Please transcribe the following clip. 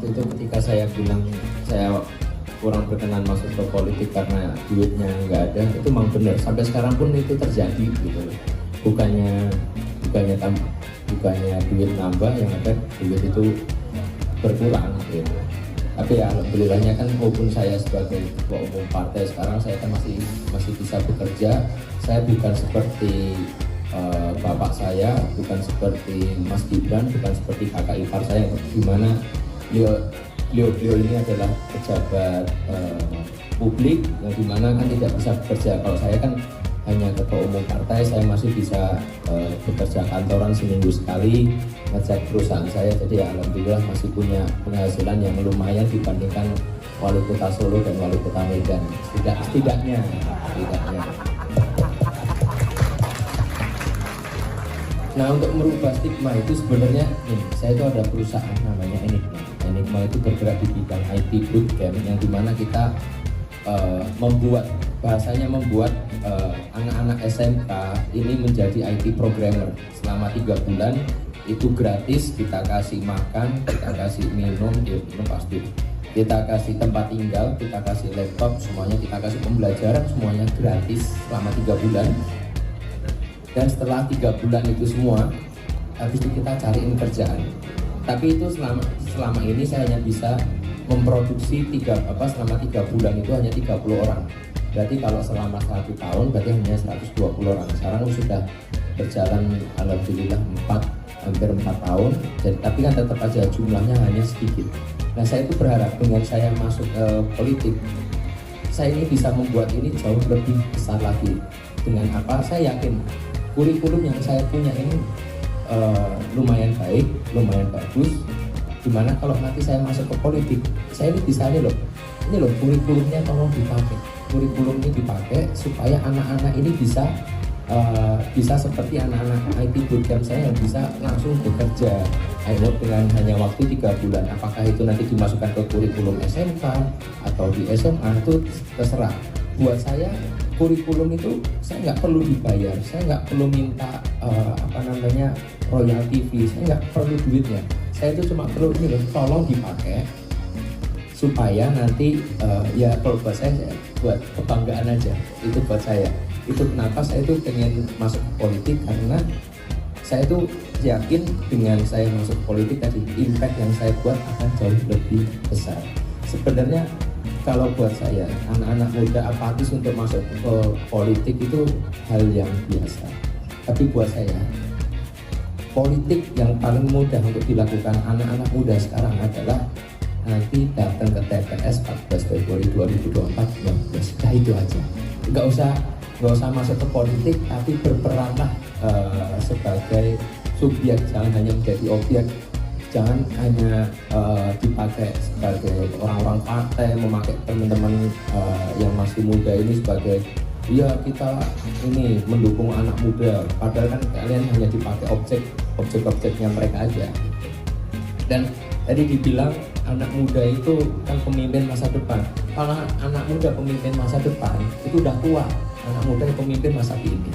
waktu itu ketika saya bilang saya kurang berkenan masuk ke politik karena duitnya nggak ada, itu memang benar. Sampai sekarang pun itu terjadi gitu. Bukannya duit nambah, yang ada duit itu berkurang gitu. Tapi ya alhamdulillahnya kan, maupun saya sebagai ketua umum partai sekarang, saya kan masih bisa bekerja. Saya bukan seperti bapak saya, bukan seperti Mas Gibran, bukan seperti kakak ipar saya, di mana beliau ini adalah pejabat publik yang dimana kan tidak bisa bekerja. Kalau saya kan hanya ketua umum partai, saya masih bisa bekerja kantoran seminggu sekali, ngecek perusahaan saya. Jadi ya alhamdulillah masih punya penghasilan yang lumayan dibandingkan wali kota Solo dan wali kota Medan, setidaknya. Nah, untuk merubah stigma itu sebenarnya saya itu ada perusahaan namanya Enigma. Enigma itu bergerak di bidang IT bootcamp, yang dimana kita membuat anak-anak SMK ini menjadi IT programmer selama 3 bulan. Itu gratis, kita kasih makan, kita kasih minum pasti, kita kasih tempat tinggal, kita kasih laptop, semuanya kita kasih pembelajaran, semuanya gratis selama 3 bulan. Dan setelah 3 bulan itu semua, habis itu kita cariin kerjaan. Tapi itu selama ini saya hanya bisa memproduksi selama 3 bulan itu hanya 30 orang. Berarti kalau selama 1 tahun berarti hanya 120 orang. Sekarang sudah berjalan alhamdulillah hampir 4 tahun. Tapi kan tetap aja jumlahnya hanya sedikit. Nah, saya itu berharap dengan saya masuk politik, saya ini bisa membuat ini jauh lebih besar lagi. Dengan apa? Saya yakin kurikulum yang saya punya ini lumayan baik, lumayan bagus. Dimana kalau nanti saya masuk ke politik, saya ini bisa ini loh kurikulumnya tolong dipakai. Kurikulum ini dipakai supaya anak-anak ini bisa seperti anak-anak IT bootcamp saya yang bisa langsung bekerja. Ayo dengan hanya waktu 3 bulan. Apakah itu nanti dimasukkan ke kurikulum SMK atau di SMA, itu terserah. Buat saya kurikulum itu saya nggak perlu dibayar, saya nggak perlu minta royalty fee, saya nggak perlu duitnya. Saya itu cuma perlu ini loh, tolong dipakai supaya nanti ya kalau buat saya buat kebanggaan aja. Itu buat saya. Itu kenapa saya itu pengen masuk ke politik, karena saya itu yakin dengan saya masuk ke politik tadi, impact yang saya buat akan jauh lebih besar. Sebenarnya kalau buat saya, anak-anak muda apatis untuk masuk ke politik itu hal yang biasa. Tapi buat saya, politik yang paling mudah untuk dilakukan anak-anak muda sekarang adalah nanti datang ke TPS 14 Februari 2024, sudah itu aja. Nggak usah masuk ke politik, tapi berperanlah sebagai subjek, jangan hanya menjadi objek. Jangan hanya dipakai sebagai orang-orang partai, memakai teman-teman yang masih muda ini sebagai ya kita ini mendukung anak muda, padahal kan kalian hanya dipakai objek-objeknya mereka aja. Dan tadi dibilang anak muda itu kan pemimpin masa depan. Kalau anak muda pemimpin masa depan itu udah tua, anak muda yang pemimpin masa kini.